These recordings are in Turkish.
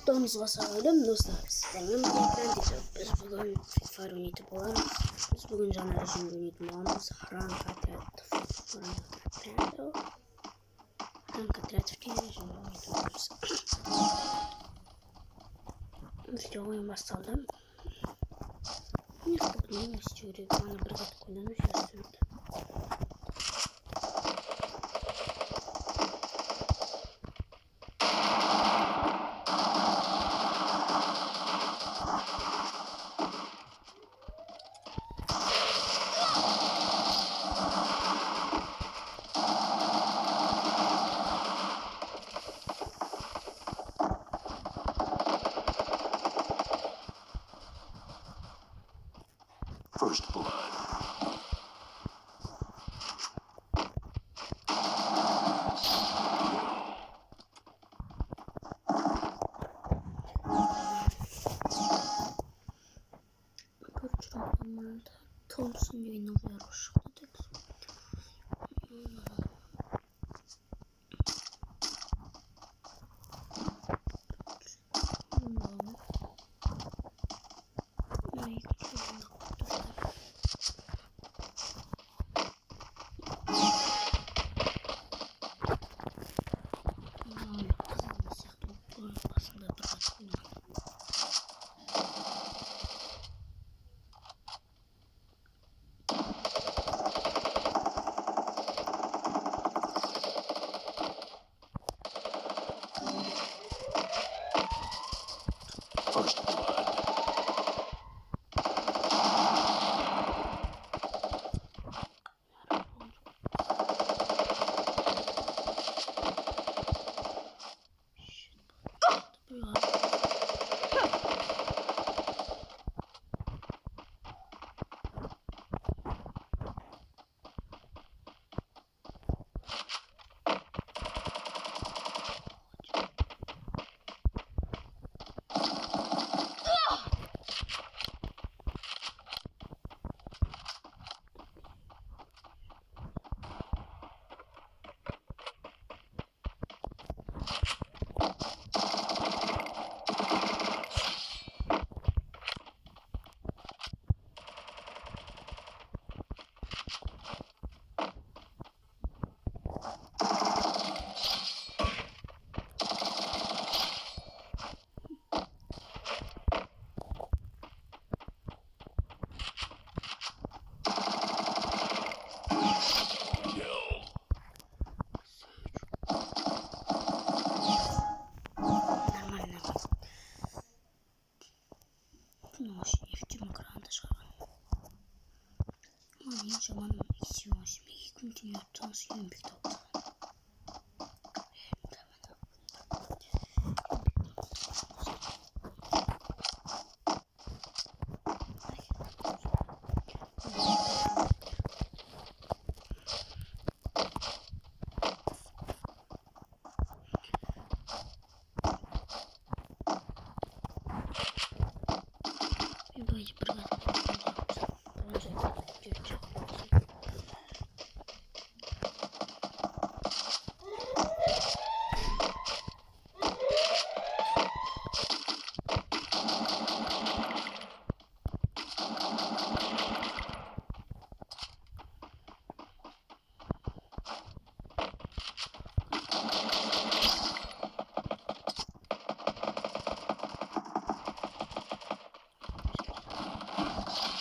Donuz basalım dostlar. Sizden biz bugün FIFA oynayıp olalım. Biz bugün Caner için oynayıp olalım. Ranka Türkiye'de için oynayıp video oyun basalım. Ne yapalım istiyorum. Bana bırakıp kullanmış aslında. First blood. Thompson yayınlıyor şu First blood.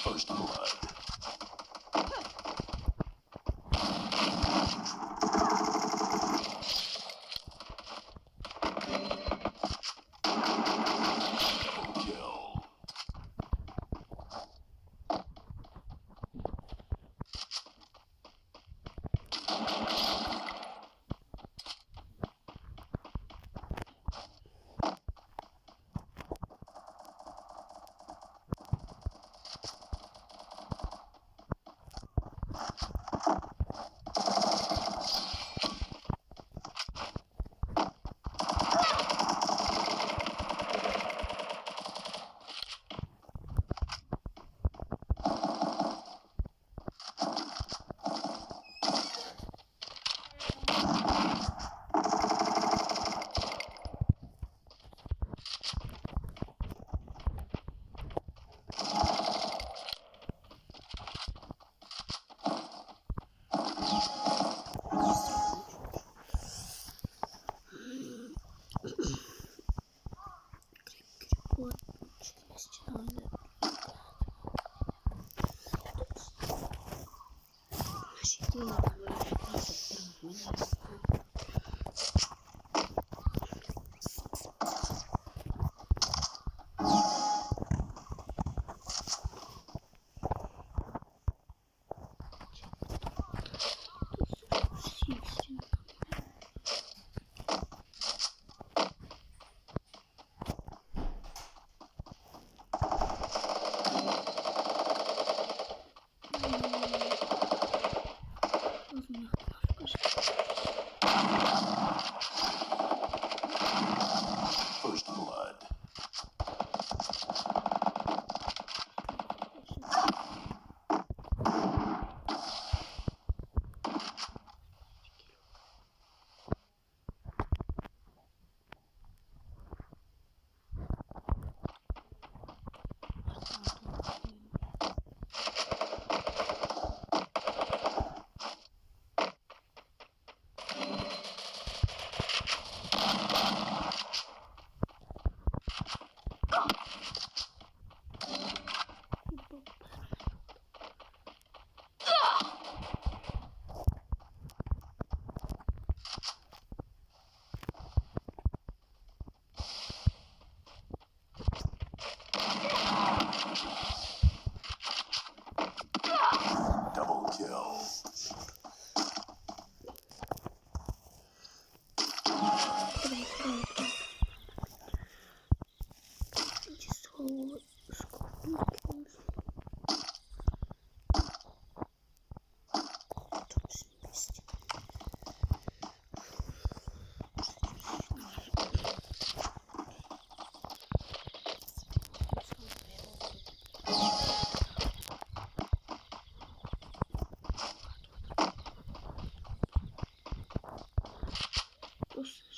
First blood.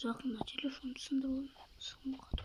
Uzakına telefon sınırı son katı.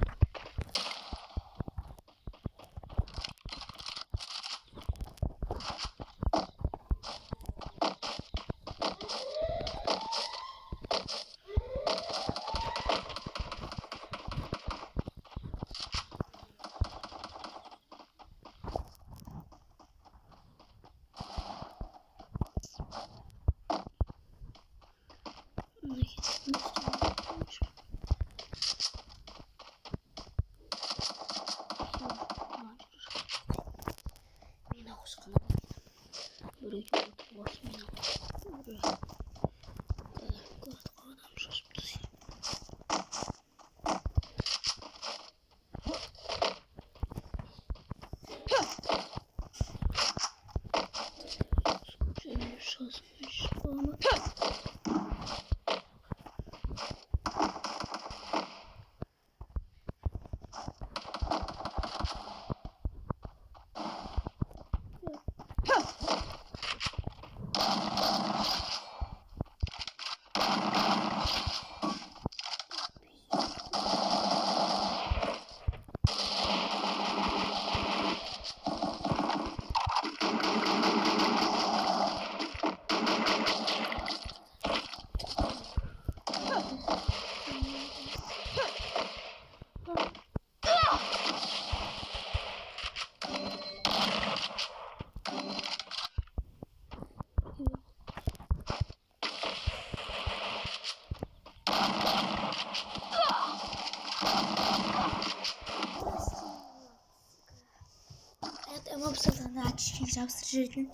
Ama bu sefer daha küçük yaptırırken.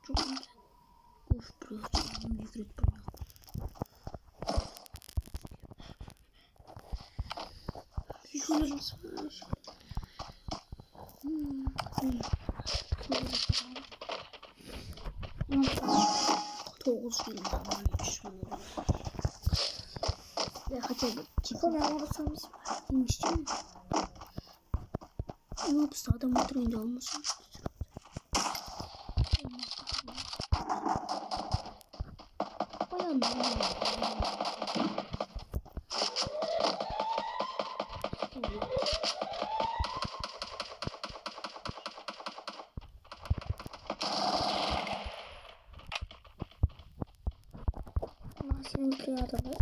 Çok güzel. Of bro, canım yüklet bana. Şöyle savaş. Toğuz film varmış mı? Ve kaçalım. Çıkalım olursa biz Demiş değil mi? Ne yapsa adam oturunca olmasın. Bayan senin kıyada var.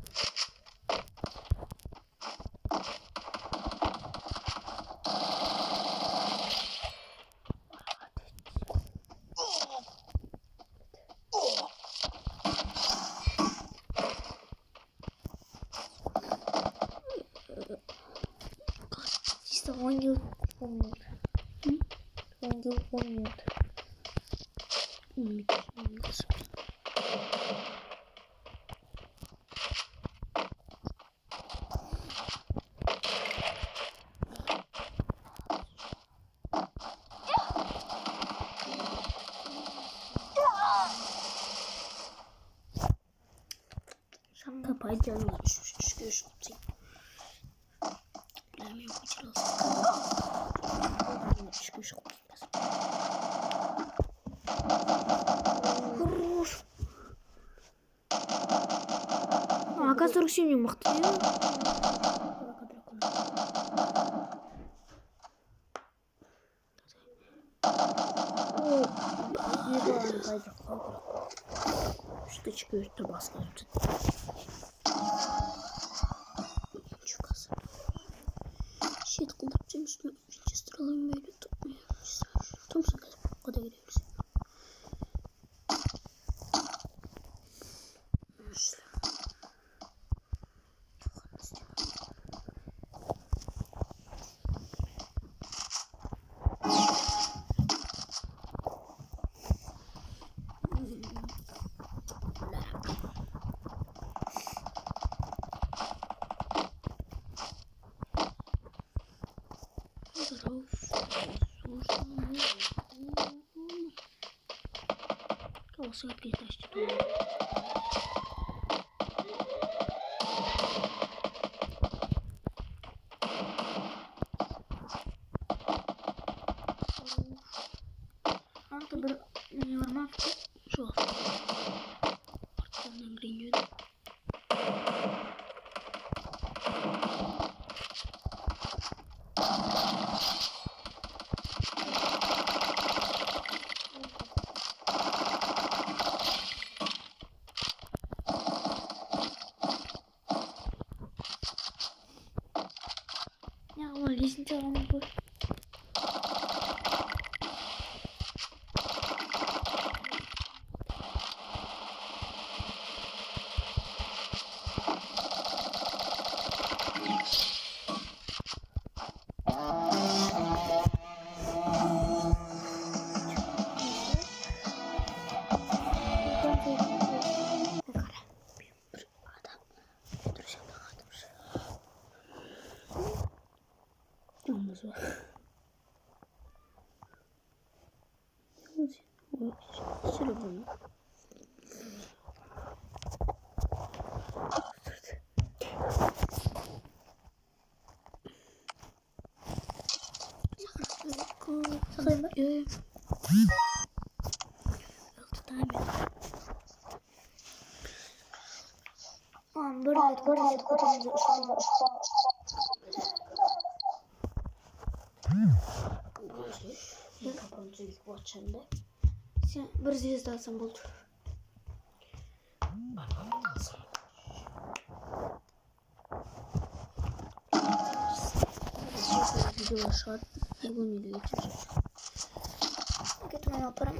İşte 10 yıl olmuyor. Hı? 10 yıl olmuyor. Kapay canım düşmüş. Çıkıyor optik. Bilmiyorum kaçır olsun. Çıkıyor optik. Оказывается, не мог. Что çıkıyor tabasına. Çok az. Şey kullanacağım üstüne. Register alayım böyle tutmuyor. Thompson kadar giriyoruz. Kalsa bir taştı. Anka bir normal Şu arkadan geliyordu. Ya ama kesin tamam bu. Yalnız var. Şöyle bunu. Sakın mı? Yok. 6 tane. Tamam böyle kutumuzda üstüne. Kapanıcı ilk bahçende. Sen bir zil alsan buldu. Video aşağı. Bugün video geçeceğiz. Gitme yaparım.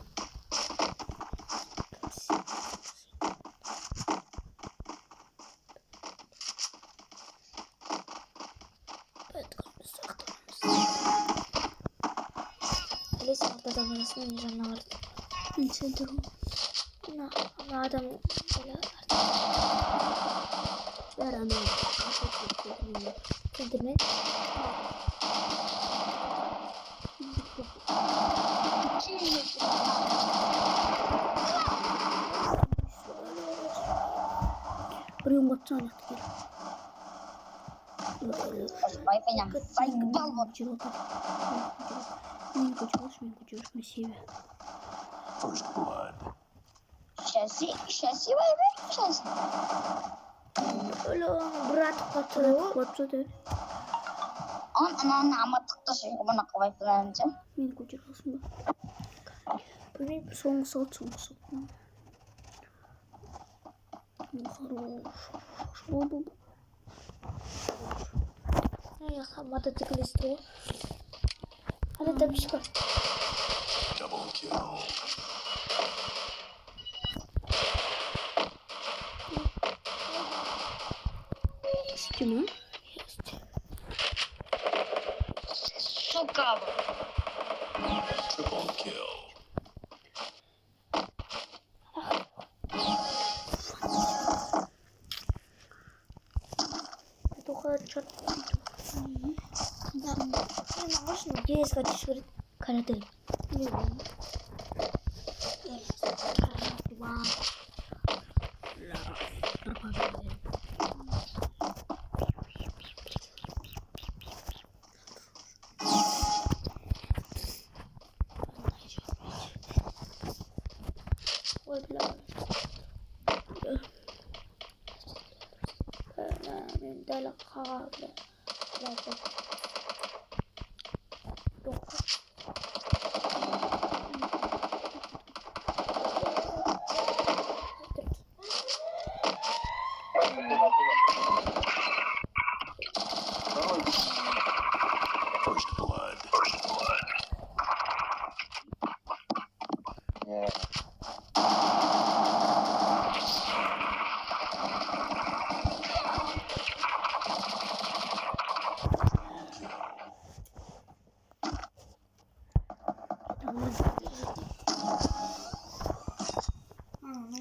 Evet, kalmışsak da. Öyleyse atladan arasında ineceğim ne vardı. Neyse dur. Ne adam böyle Ver ana. kendime. Buraya baksana. Vai pegar, vai balbo. Мне хочешь красиво. First blood. Şasi vai ver şasi. Öyle berat patro. Baksana. Ana ama tıkta şey bana kavay falan diyeceğim. Мне хочешь красиво. Benim Son sat. Хорош. я сама мотоциклисту. Hadi tabii çıkar. Double kill. İşte mi? Сука. Triple kill. Только чёрт. Я можно где искать шурит карате. Ой, бля. ده لقاء لا First blood.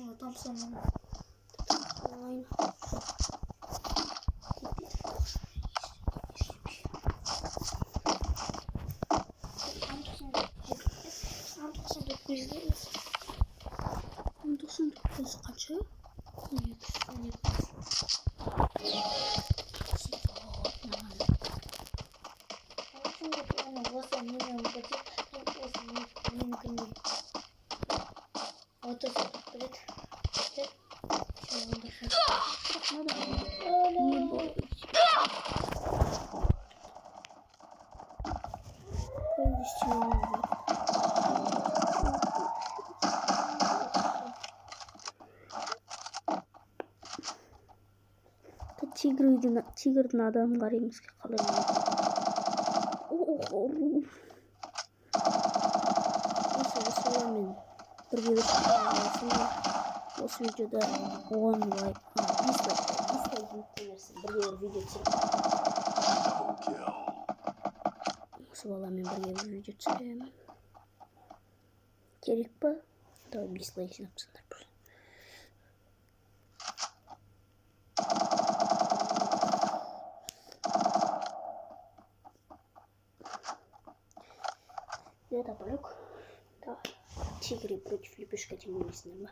ну там самое. Aynen. Ondan dokuz kaçı? 12. Вот это Evet. Niye bu? Тигрдің адамға емеске қалай мен бірге осы видеода 10 лайк 5 лайк бірге бір видео түсіріп Double kill. осы баламен бірге бір видео түсіремін. Керек па? Давай 5 лайк жинап тастаңдар просто. Это полюк. Да. Тигры против лепешка тем мне сейчас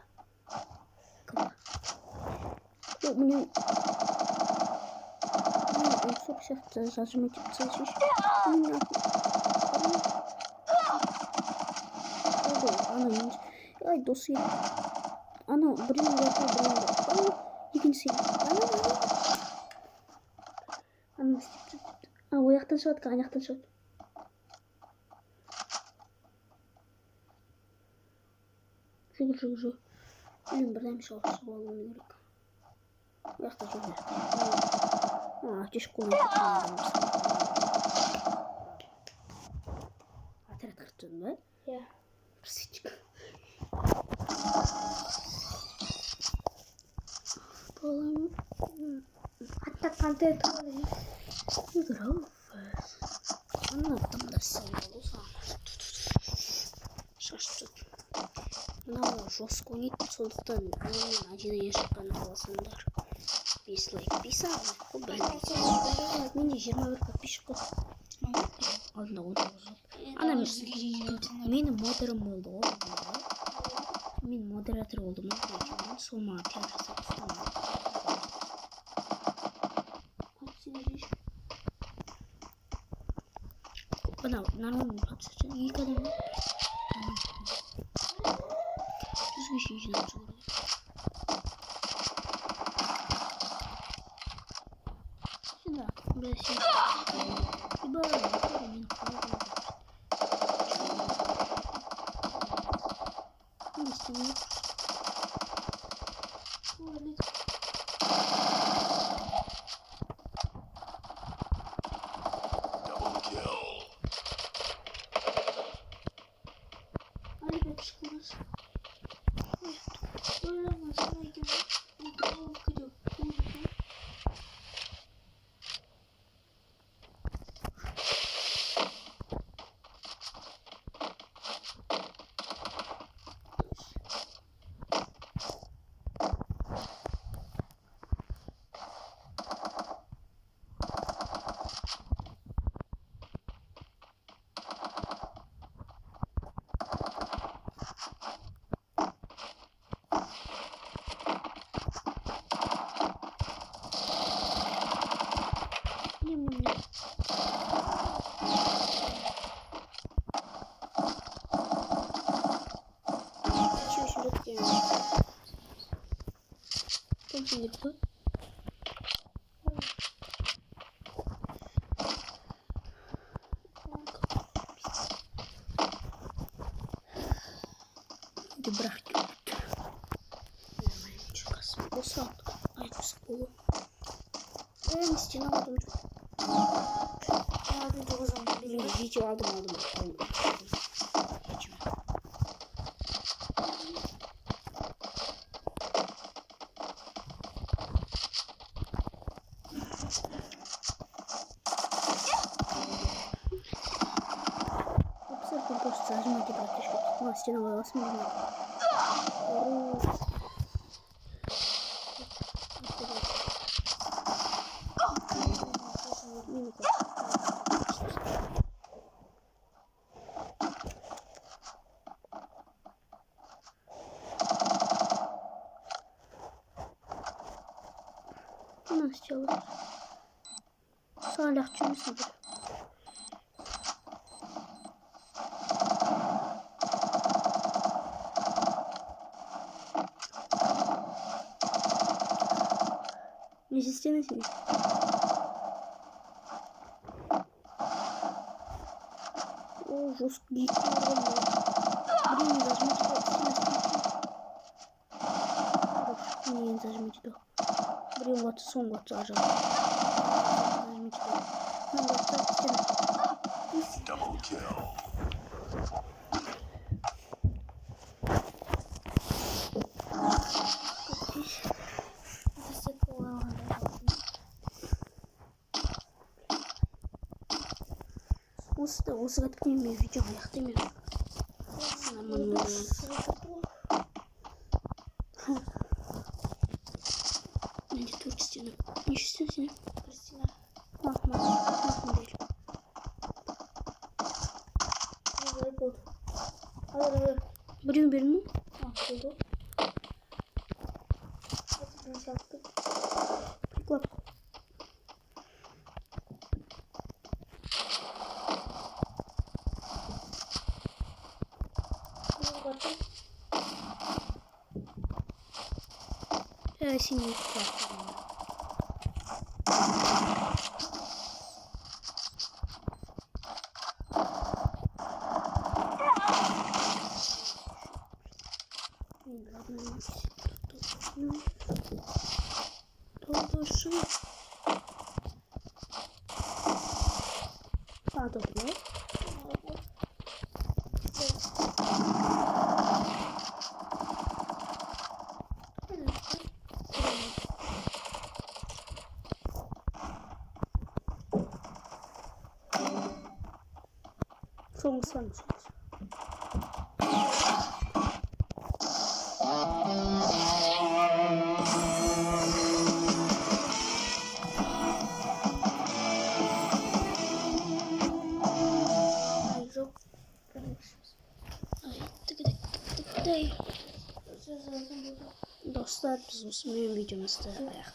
зажимать ай досы ана біреу екінші ояқтан шығады ана жақтан шығады. Жүгір. Блин, бірден шалқысы болуы керек. Ояқта жүгір. Тешкі қолын отряд қырттың ба? Иә. Псичка. Балам. Hatta контент alayım. Играл. Anlattım da sen olursan. Шашты. Мынау жестко ойнайды, сондықтан один ешққан аласыңдар. 5 лайк, 5 лайк, менде 21 подписчик қой. Алдында 19. Менің модерім болды ғой. Мен модератор болдым ғой. Сол маған пиар жасап. Мынау нормальный процесс. Екі адам. Жүзге жинап жүрді. Сюда, блядь, и баран, мен қалай. Не істемей. Double kill. Ребят, шкурос. Girdi. Hadi bırak götür. Nормально çıkarsın. O saat. Ay kısık olur. Ben isteyene aldım. Abi o zaman Bir video aldım. Просто зажимайте практически. Стена вас можно. Nasıl çalır? Salih cümlesidir. Ne istemezsiniz? O жестко gitti. Блин, не зажмите то. Не зажмите то. Блин, вот сон вот зажал. Зажмите то. Ну вот так стена. Double kill. Осы біткен мен видео аяқтаймын. Менде 4 стена. Неше стена? 1 стена. Махмат değil. Біреу берме? Oldu. Biz yaptık. Приклад. Bakın. Синий приклад. Doldursın. Daha dolduruyor. Sonrası var mı? Dostlar, biz olsun benim videomuzda ayakta.